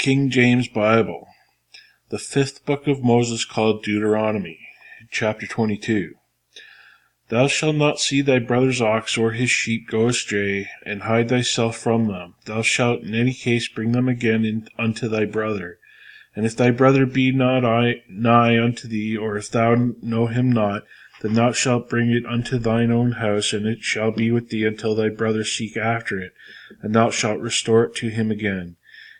King James Bible, the fifth book of Moses called Deuteronomy, chapter 22. Thou shalt not see thy brother's ox or his sheep go astray, and hide thyself from them. Thou shalt in any case bring them again unto thy brother. And if thy brother be not nigh unto thee, or if thou know him not, then thou shalt bring it unto thine own house, and it shall be with thee until thy brother seek after it, and thou shalt restore it to him again.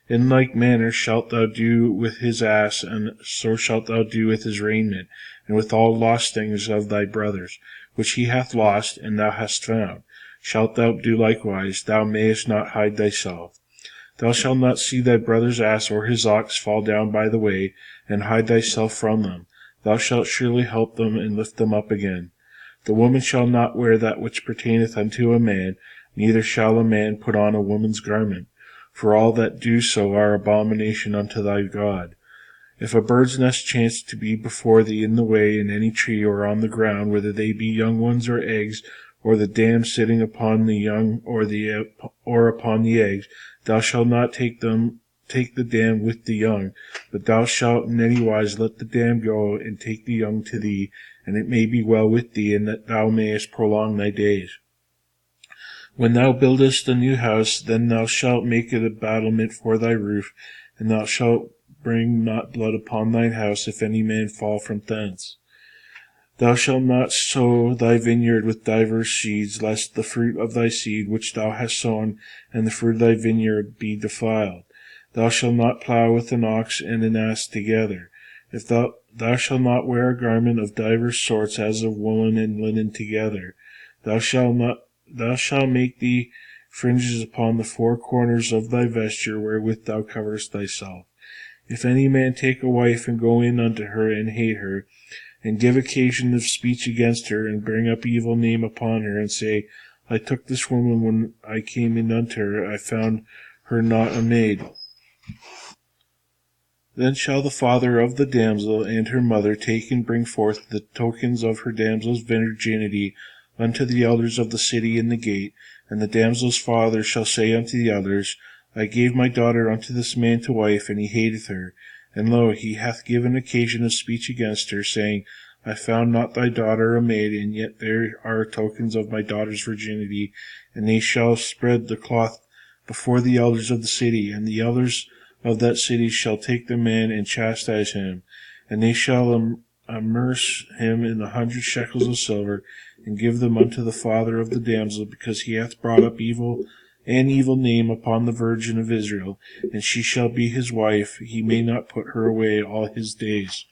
In like manner shalt thou do with his ass, and so shalt thou do with his raiment, and with all lost things of thy brother's, which he hath lost, and thou hast found. Shalt thou do likewise, thou mayest not hide thyself. Thou shalt not see thy brother's ass or his ox fall down by the way, and hide thyself from them. Thou shalt surely help them and lift them up again. The woman shall not wear that which pertaineth unto a man, neither shall a man put on a woman's garment. For all that do so are abomination unto thy God. If a bird's nest chance to be before thee in the way, in any tree or on the ground, whether they be young ones or eggs, or the dam sitting upon the young or upon the eggs, thou shalt not take the dam with the young, but thou shalt in any wise let the dam go, and take the young to thee, and it may be well with thee, and that thou mayest prolong thy days. When thou buildest a new house, then thou shalt make it a battlement for thy roof, and thou shalt bring not blood upon thine house, if any man fall from thence. Thou shalt not sow thy vineyard with divers seeds, lest the fruit of thy seed which thou hast sown, and the fruit of thy vineyard be defiled. Thou shalt not plow with an ox and an ass together. If thou shalt not wear a garment of divers sorts, as of woolen and linen together. Thou shalt make thee fringes upon the four corners of thy vesture, wherewith thou coverest thyself. If any man take a wife, and go in unto her, and hate her, and give occasion of speech against her, and bring up evil name upon her, and say, I took this woman when I came in unto her, I found her not a maid. Then shall the father of the damsel and her mother take and bring forth the tokens of her damsel's virginity unto the elders of the city in the gate, and the damsel's father shall say unto the elders, I gave my daughter unto this man to wife, and he hateth her. And lo, he hath given occasion of speech against her, saying, I found not thy daughter a maid, and yet there are tokens of my daughter's virginity. And they shall spread the cloth before the elders of the city, and the elders of that city shall take the man and chastise him, and they shall amerce him in 100 shekels of silver, and give them unto the father of the damsel, because he hath brought up evil name upon the virgin of Israel, and she shall be his wife, he may not put her away all his days.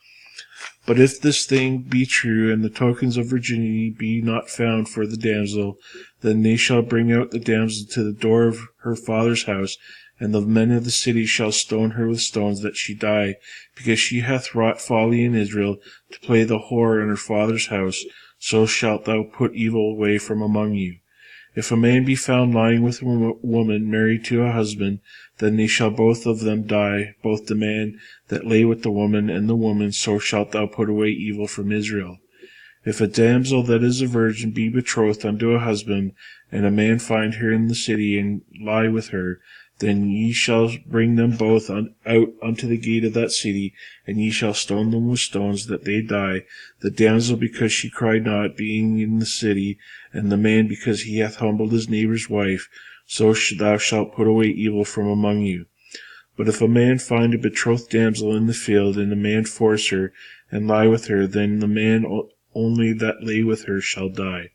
But if this thing be true, and the tokens of virginity be not found for the damsel, then they shall bring out the damsel to the door of her father's house, and the men of the city shall stone her with stones, that she die, because she hath wrought folly in Israel, to play the whore in her father's house. So shalt thou put evil away from among you. If a man be found lying with a woman married to a husband, then they shall both of them die, both the man that lay with the woman and the woman. So shalt thou put away evil from Israel. If a damsel that is a virgin be betrothed unto a husband, and a man find her in the city, and lie with her, then ye shall bring them both out unto the gate of that city, and ye shall stone them with stones, that they die, the damsel because she cried not, being in the city, and the man because he hath humbled his neighbour's wife. So thou shalt put away evil from among you. But if a man find a betrothed damsel in the field, and a man force her, and lie with her, then the man only that lay with her shall die.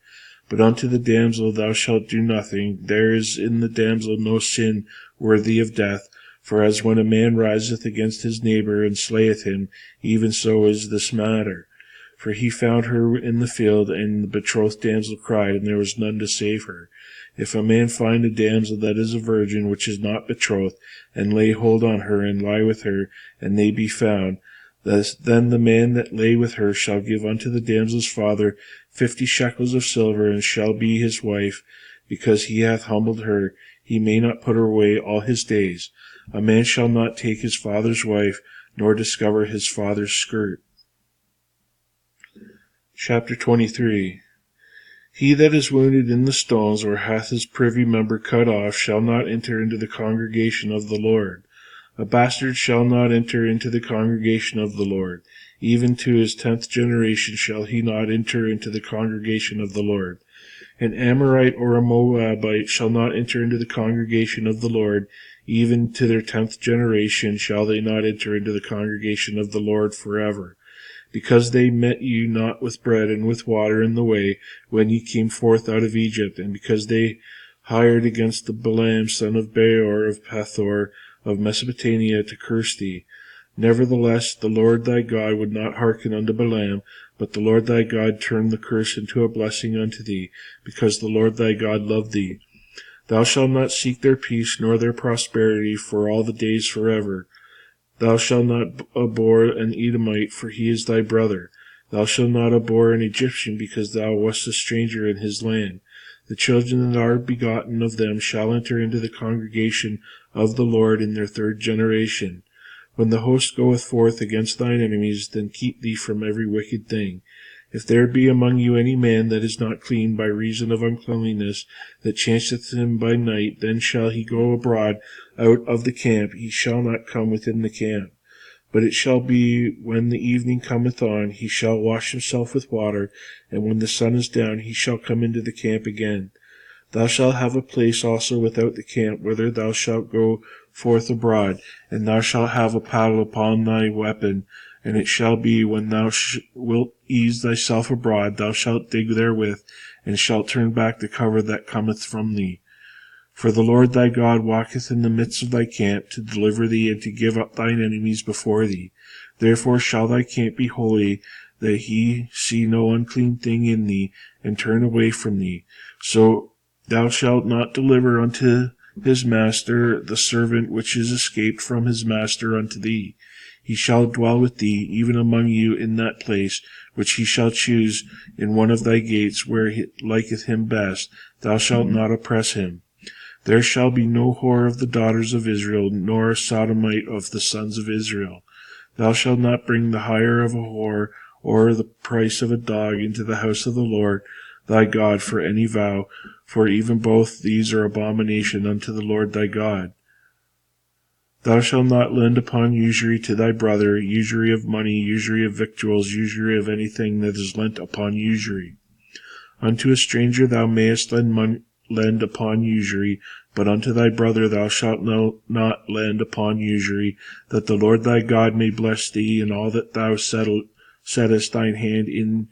But unto the damsel thou shalt do nothing. There is in the damsel no sin worthy of death. For as when a man riseth against his neighbour, and slayeth him, even so is this matter. For he found her in the field, and the betrothed damsel cried, and there was none to save her. If a man find a damsel that is a virgin, which is not betrothed, and lay hold on her, and lie with her, and they be found, then the man that lay with her shall give unto the damsel's father 50 shekels of silver, and shall be his wife, because he hath humbled her. He may not put her away all his days. A man shall not take his father's wife, nor discover his father's skirt. Chapter 23. He that is wounded in the stones, or hath his privy member cut off, shall not enter into the congregation of the Lord. A bastard shall not enter into the congregation of the Lord. Even to his 10th generation shall he not enter into the congregation of the Lord. An Amorite or a Moabite shall not enter into the congregation of the Lord. Even to their 10th generation shall they not enter into the congregation of the Lord forever. Because they met you not with bread and with water in the way, when ye came forth out of Egypt, and because they hired against the Balaam son of Beor of Pethor of Mesopotamia to curse thee. Nevertheless, the Lord thy God would not hearken unto Balaam, but the Lord thy God turned the curse into a blessing unto thee, because the Lord thy God loved thee. Thou shalt not seek their peace nor their prosperity for all the days forever. Thou shalt not abhor an Edomite, for he is thy brother. Thou shalt not abhor an Egyptian, because thou wast a stranger in his land. The children that are begotten of them shall enter into the congregation of the Lord in their 3rd generation. When the host goeth forth against thine enemies, then keep thee from every wicked thing. If there be among you any man that is not clean by reason of uncleanness, that chanceth him by night, then shall he go abroad out of the camp, he shall not come within the camp. But it shall be, when the evening cometh on, he shall wash himself with water, and when the sun is down, he shall come into the camp again. Thou shalt have a place also without the camp, whither thou shalt go forth abroad, and thou shalt have a paddle upon thy weapon. And it shall be, when thou wilt ease thyself abroad, thou shalt dig therewith, and shalt turn back the cover that cometh from thee. For the Lord thy God walketh in the midst of thy camp, to deliver thee and to give up thine enemies before thee. Therefore shall thy camp be holy, that he see no unclean thing in thee, and turn away from thee. So thou shalt not deliver unto his master the servant which is escaped from his master unto thee. He shall dwell with thee, even among you, in that place which he shall choose in one of thy gates, where it liketh him best. Thou shalt not oppress him. There shall be no whore of the daughters of Israel, nor a sodomite of the sons of Israel. Thou shalt not bring the hire of a whore, or the price of a dog, into the house of the Lord thy God for any vow, for even both these are abomination unto the Lord thy God. Thou shalt not lend upon usury to thy brother, usury of money, usury of victuals, usury of anything that is lent upon usury. Unto a stranger thou mayest lend upon usury, but unto thy brother thou shalt not lend upon usury, that the Lord thy God may bless thee in all that thou settest thine hand in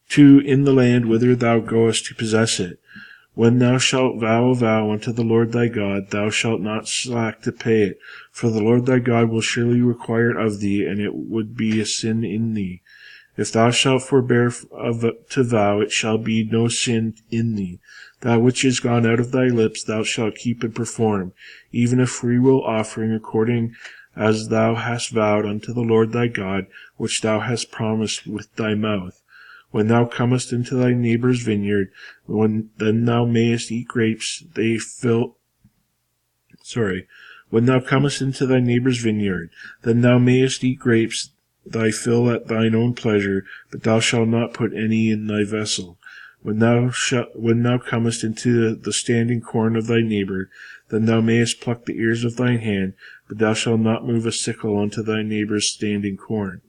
the land whither thou goest to possess it. When thou shalt vow a vow unto the Lord thy God, thou shalt not slack to pay it, for the Lord thy God will surely require it of thee, and it would be a sin in thee. If thou shalt forbear to vow, it shall be no sin in thee. That which is gone out of thy lips thou shalt keep and perform, even a freewill offering, according as thou hast vowed unto the Lord thy God, which thou hast promised with thy mouth. When thou comest into thy neighbour's vineyard, then thou mayest eat grapes. When thou comest into thy neighbour's vineyard, then thou mayest eat grapes thy fill at thine own pleasure, but thou shalt not put any in thy vessel. When thou comest into the standing corn of thy neighbour, then thou mayest pluck the ears of thine hand, but thou shalt not move a sickle unto thy neighbour's standing corn.